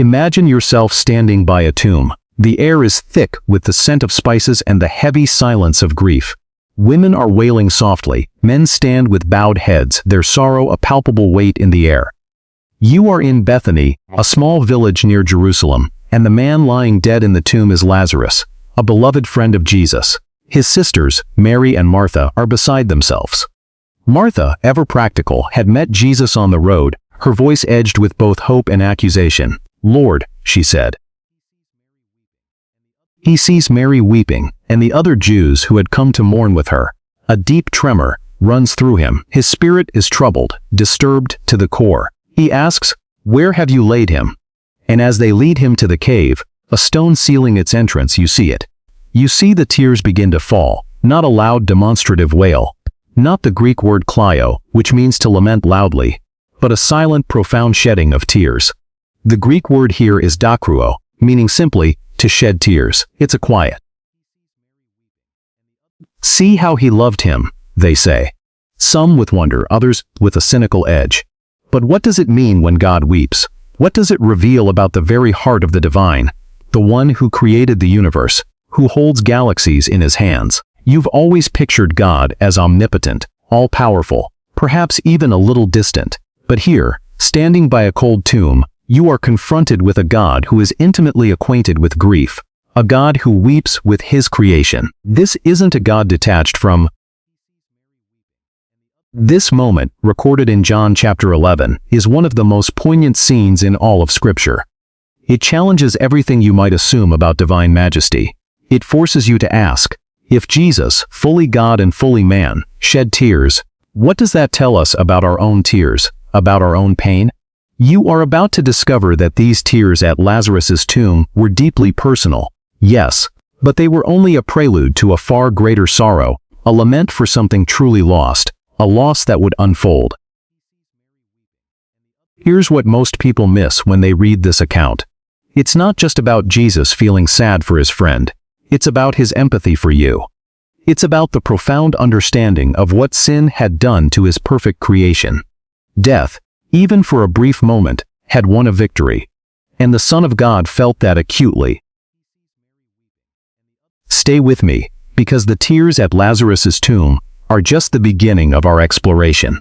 Imagine yourself standing by a tomb. The air is thick with the scent of spices and the heavy silence of grief. Women are wailing softly, men stand with bowed heads, their sorrow a palpable weight in the air. You are in Bethany, a small village near Jerusalem, and the man lying dead in the tomb is Lazarus, a beloved friend of Jesus. His sisters, Mary and Martha, are beside themselves. Martha, ever practical, had met Jesus on the road, her voice edged with both hope and accusation. "Lord," she said. He sees Mary weeping, and the other Jews who had come to mourn with her. A deep tremor runs through him. His spirit is troubled, disturbed to the core. He asks, "Where have you laid him?" And as they lead him to the cave, a stone sealing its entrance, you see it. You see the tears begin to fall, not a loud demonstrative wail, not the Greek word kleio, which means to lament loudly, but a silent, profound shedding of tears. The Greek word here is dakruo, meaning simply, to shed tears. It's a quiet. "See how he loved him," they say. Some with wonder, others with a cynical edge. But what does it mean when God weeps? What does it reveal about the very heart of the divine, the one who created the universe, who holds galaxies in his hands? You've always pictured God as omnipotent, all-powerful, perhaps even a little distant. But here, standing by a cold tomb, you are confronted with a God who is intimately acquainted with grief, a God who weeps with his creation. This isn't a God detached from. This moment, recorded in John chapter 11, is one of the most poignant scenes in all of Scripture. It challenges everything you might assume about divine majesty. It forces you to ask, if Jesus, fully God and fully man, shed tears, what does that tell us about our own tears, about our own pain? You are about to discover that these tears at Lazarus's tomb were deeply personal, yes, but they were only a prelude to a far greater sorrow, a lament for something truly lost, a loss that would unfold. Here's what most people miss when they read this account. It's not just about Jesus feeling sad for his friend. It's about his empathy for you. It's about the profound understanding of what sin had done to his perfect creation. Death, even for a brief moment, had won a victory. And the Son of God felt that acutely. Stay with me, because the tears at Lazarus's tomb are just the beginning of our exploration.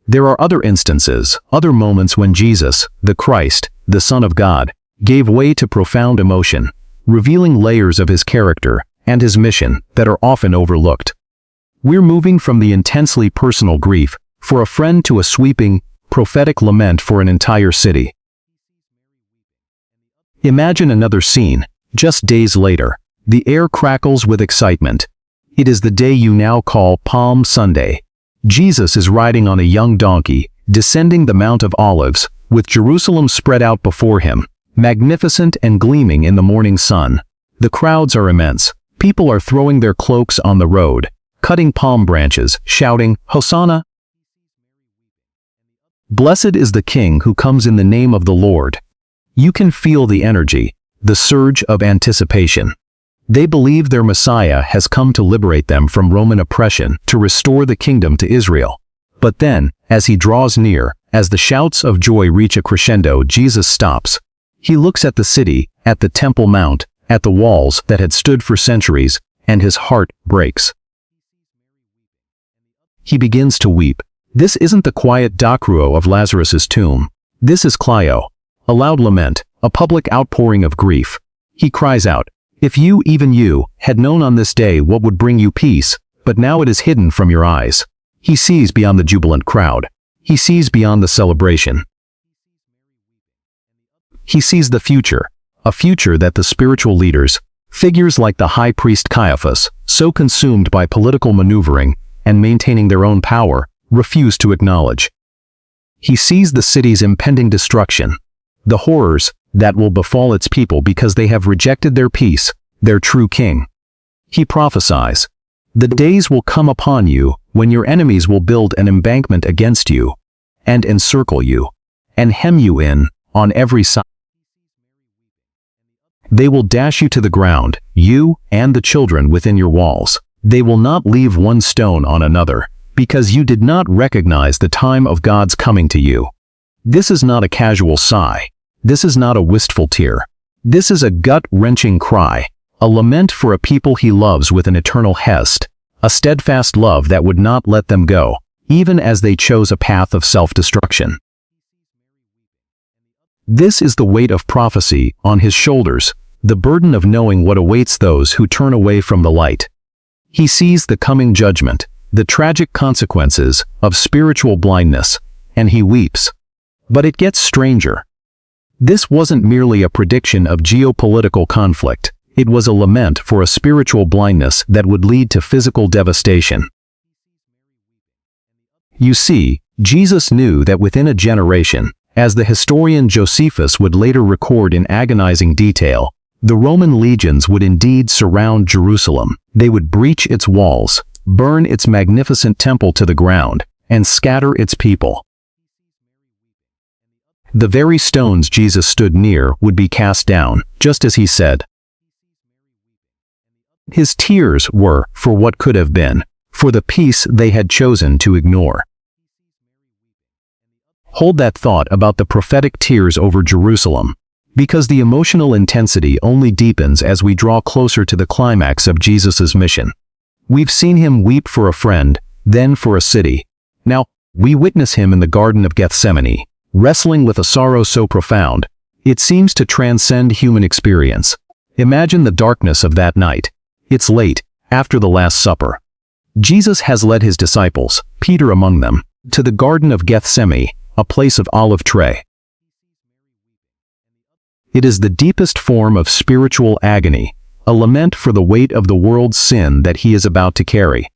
There are other instances, other moments when Jesus, the Christ, the Son of God, gave way to profound emotion, revealing layers of his character and his mission that are often overlooked. We're moving from the intensely personal grief for a friend to a sweeping, prophetic lament for an entire city. Imagine another scene, just days later. The air crackles with excitement. It is the day you now call Palm Sunday. Jesus is riding on a young donkey, descending the Mount of Olives, with Jerusalem spread out before him, magnificent and gleaming in the morning sun. The crowds are immense. People are throwing their cloaks on the road, cutting palm branches, shouting, "Hosanna! Blessed is the King who comes in the name of the Lord." You can feel the energy, the surge of anticipation. They believe their Messiah has come to liberate them from Roman oppression, to restore the kingdom to Israel. But then, as he draws near, as the shouts of joy reach a crescendo, Jesus stops. He looks at the city, at the Temple Mount, at the walls that had stood for centuries, and his heart breaks. He begins to weep. This isn't the quiet dakruo of Lazarus's tomb. This is kleio, a loud lament, a public outpouring of grief. He cries out, "If you, even you, had known on this day what would bring you peace, but now it is hidden from your eyes." He sees beyond the jubilant crowd. He sees beyond the celebration. He sees the future, a future that the spiritual leaders, figures like the high priest Caiaphas, so consumed by political maneuvering and maintaining their own power, refuse to acknowledge. He sees the city's impending destruction, the horrors that will befall its people because they have rejected their peace, their true king. He prophesies, "The days will come upon you when your enemies will build an embankment against you, and encircle you, and hem you in on every side. They will dash you to the ground, you and the children within your walls. They will not leave one stone on another, because you did not recognize the time of God's coming to you." This is not a casual sigh. This is not a wistful tear. This is a gut-wrenching cry, a lament for a people he loves with an eternal hest, a steadfast love that would not let them go, even as they chose a path of self-destruction. This is the weight of prophecy on his shoulders, the burden of knowing what awaits those who turn away from the light. He sees the coming judgment, the tragic consequences of spiritual blindness, and he weeps. But it gets stranger. This wasn't merely a prediction of geopolitical conflict. It was a lament for a spiritual blindness that would lead to physical devastation. You see, Jesus knew that within a generation, as the historian Josephus would later record in agonizing detail, the Roman legions would indeed surround Jerusalem. They would breach its walls, burn its magnificent temple to the ground, and scatter its people. The very stones Jesus stood near would be cast down, just as he said. His tears were for what could have been, for the peace they had chosen to ignore. Hold that thought about the prophetic tears over Jerusalem, because the emotional intensity only deepens as we draw closer to the climax of Jesus' mission. We've seen him weep for a friend, then for a city. Now, we witness him in the Garden of Gethsemane, wrestling with a sorrow so profound, it seems to transcend human experience. Imagine the darkness of that night. It's late, after the Last Supper. Jesus has led his disciples, Peter among them, to the Garden of Gethsemane, a place of olive tree. It is the deepest form of spiritual agony, a lament for the weight of the world's sin that he is about to carry.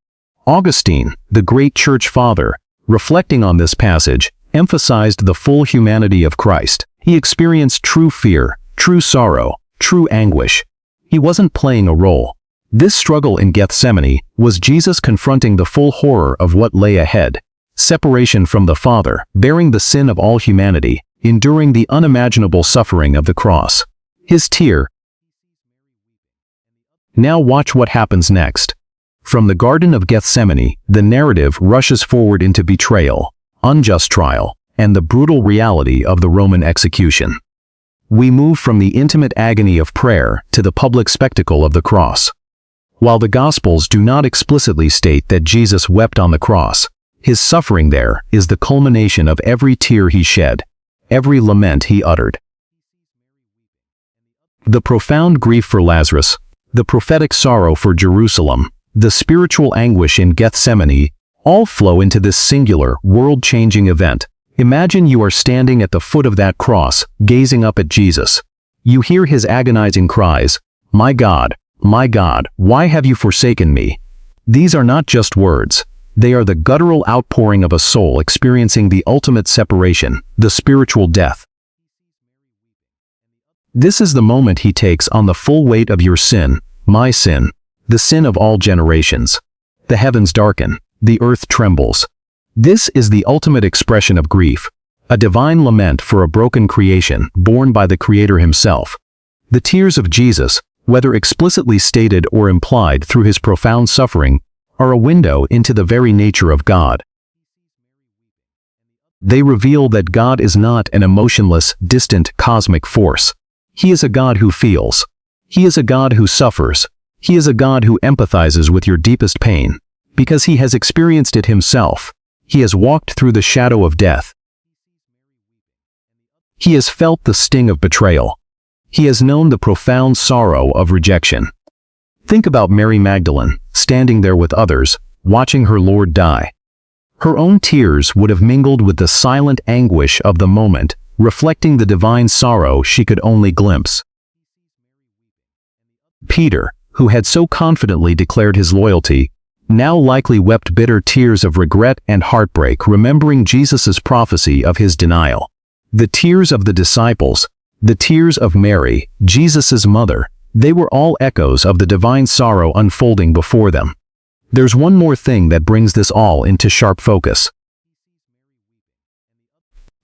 Augustine, the great church father, reflecting on this passage, emphasized the full humanity of Christ. He experienced true fear, true sorrow, true anguish. He wasn't playing a role. This struggle in Gethsemane was Jesus confronting the full horror of what lay ahead. Separation from the Father, bearing the sin of all humanity, enduring the unimaginable suffering of the cross. His tear. Now watch what happens next. From the Garden of Gethsemane, the narrative rushes forward into betrayal, unjust trial, and the brutal reality of the Roman execution. We move from the intimate agony of prayer to the public spectacle of the cross. While the Gospels do not explicitly state that Jesus wept on the cross, his suffering there is the culmination of every tear he shed, every lament he uttered. The profound grief for Lazarus, the prophetic sorrow for Jerusalem, the spiritual anguish in Gethsemane, all flow into this singular, world-changing event. Imagine you are standing at the foot of that cross, gazing up at Jesus. You hear his agonizing cries, my God, why have you forsaken me?" These are not just words. They are the guttural outpouring of a soul experiencing the ultimate separation, the spiritual death. This is the moment he takes on the full weight of your sin, my sin, the sin of all generations. The heavens darken, the earth trembles. This is the ultimate expression of grief, a divine lament for a broken creation born by the Creator himself. The tears of Jesus, whether explicitly stated or implied through his profound suffering, are a window into the very nature of God. They reveal that God is not an emotionless, distant cosmic force. He is a God who feels. He is a God who suffers. He is a God who empathizes with your deepest pain, because he has experienced it himself. He has walked through the shadow of death. He has felt the sting of betrayal. He has known the profound sorrow of rejection. Think about Mary Magdalene, standing there with others, watching her Lord die. Her own tears would have mingled with the silent anguish of the moment, reflecting the divine sorrow she could only glimpse. Peter, who had so confidently declared his loyalty, now likely wept bitter tears of regret and heartbreak, remembering Jesus' prophecy of his denial. The tears of the disciples, the tears of Mary, Jesus' mother, they were all echoes of the divine sorrow unfolding before them. There's one more thing that brings this all into sharp focus.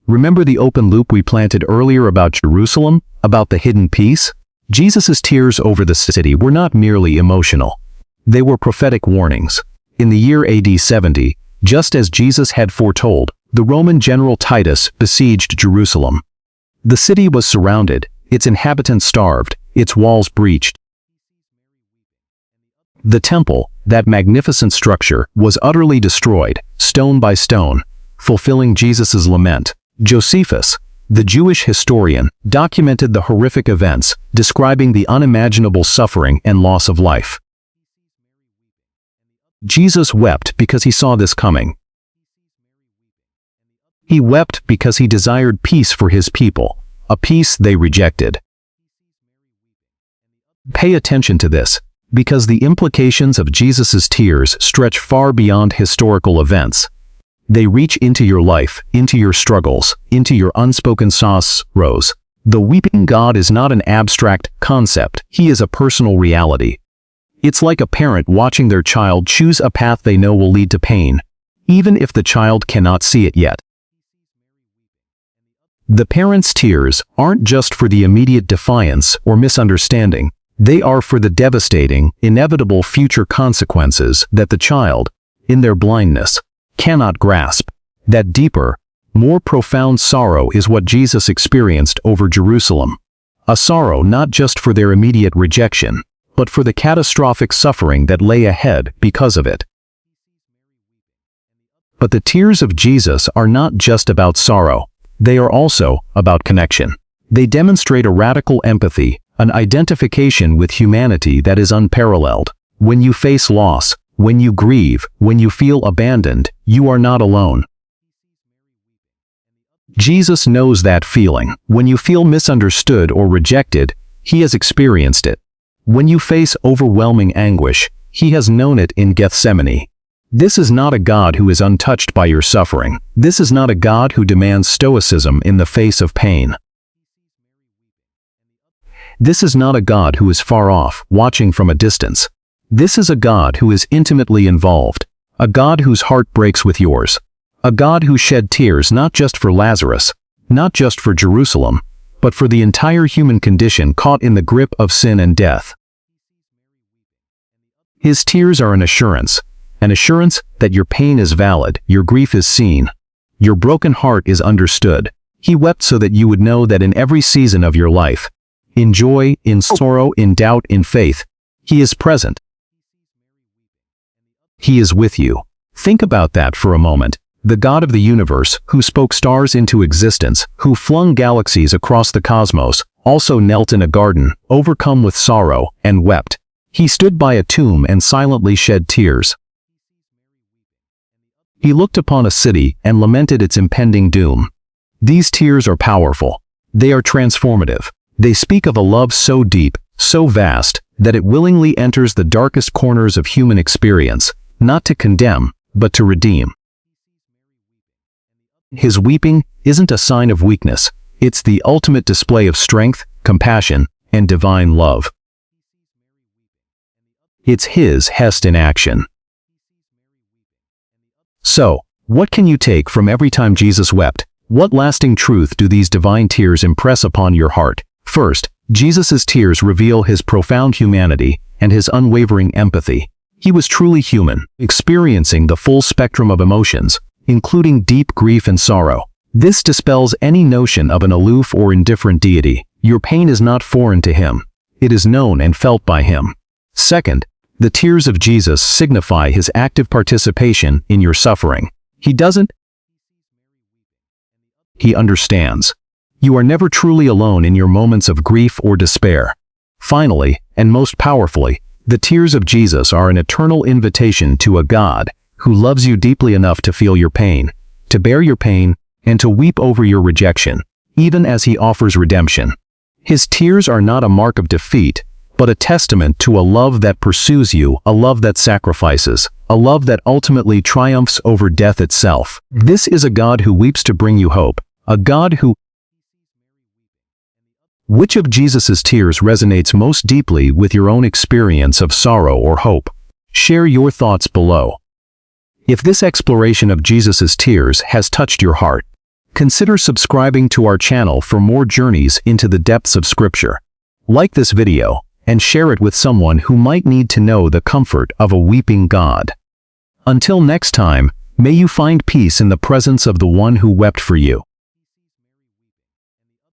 Remember the open loop we planted earlier about Jerusalem, about the hidden peace? Jesus' tears over the city were not merely emotional. They were prophetic warnings. In the year AD 70, just as Jesus had foretold, the Roman general Titus besieged Jerusalem. The city was surrounded, its inhabitants starved, its walls breached. The temple, that magnificent structure, was utterly destroyed, stone by stone, fulfilling Jesus' lament. Josephus, the Jewish historian, documented the horrific events, describing the unimaginable suffering and loss of life. Jesus wept because he saw this coming. He wept because he desired peace for his people, a peace they rejected. Pay attention to this, because the implications of Jesus' tears stretch far beyond historical events. They reach into your life, into your struggles, into your unspoken sorrows. The weeping God is not an abstract concept, he is a personal reality. It's like a parent watching their child choose a path they know will lead to pain, even if the child cannot see it yet. The parent's tears aren't just for the immediate defiance or misunderstanding. They are for the devastating, inevitable future consequences that the child, in their blindness, cannot grasp. That deeper, more profound sorrow is what Jesus experienced over Jerusalem. A sorrow not just for their immediate rejection, but for the catastrophic suffering that lay ahead because of it. But the tears of Jesus are not just about sorrow. They are also about connection. They demonstrate a radical empathy, an identification with humanity that is unparalleled. When you face loss, when you grieve, when you feel abandoned, you are not alone. Jesus knows that feeling. When you feel misunderstood or rejected, he has experienced it. When you face overwhelming anguish, he has known it in Gethsemane. This is not a God who is untouched by your suffering. This is not a God who demands stoicism in the face of pain. This is not a God who is far off, watching from a distance. This is a God who is intimately involved, a God whose heart breaks with yours, a God who shed tears not just for Lazarus, not just for Jerusalem, but for the entire human condition caught in the grip of sin and death. His tears are an assurance that your pain is valid, your grief is seen, your broken heart is understood. He wept so that you would know that in every season of your life, in joy, in sorrow, in doubt, in faith, he is present. He is with you. Think about that for a moment. The God of the universe, who spoke stars into existence, who flung galaxies across the cosmos, also knelt in a garden, overcome with sorrow, and wept. He stood by a tomb and silently shed tears. He looked upon a city and lamented its impending doom. These tears are powerful. They are transformative. They speak of a love so deep, so vast, that it willingly enters the darkest corners of human experience, not to condemn, but to redeem. His weeping isn't a sign of weakness. It's the ultimate display of strength, compassion, and divine love. It's his hest in action. So, what can you take from every time Jesus wept? What lasting truth do these divine tears impress upon your heart? First, Jesus' tears reveal his profound humanity and his unwavering empathy. He was truly human, experiencing the full spectrum of emotions, including deep grief and sorrow. This dispels any notion of an aloof or indifferent deity. Your pain is not foreign to him. It is known and felt by him. Second, the tears of Jesus signify his active participation in your suffering. He understands. You are never truly alone in your moments of grief or despair. Finally, and most powerfully, the tears of Jesus are an eternal invitation to a God who loves you deeply enough to feel your pain, to bear your pain, and to weep over your rejection, even as he offers redemption. His tears are not a mark of defeat, but a testament to a love that pursues you, a love that sacrifices, a love that ultimately triumphs over death itself. This is a God who weeps to bring you hope, a God who... Which of Jesus' tears resonates most deeply with your own experience of sorrow or hope? Share your thoughts below. If this exploration of Jesus' tears has touched your heart, consider subscribing to our channel for more journeys into the depths of Scripture. Like this video, and share it with someone who might need to know the comfort of a weeping God. Until next time, may you find peace in the presence of the one who wept for you.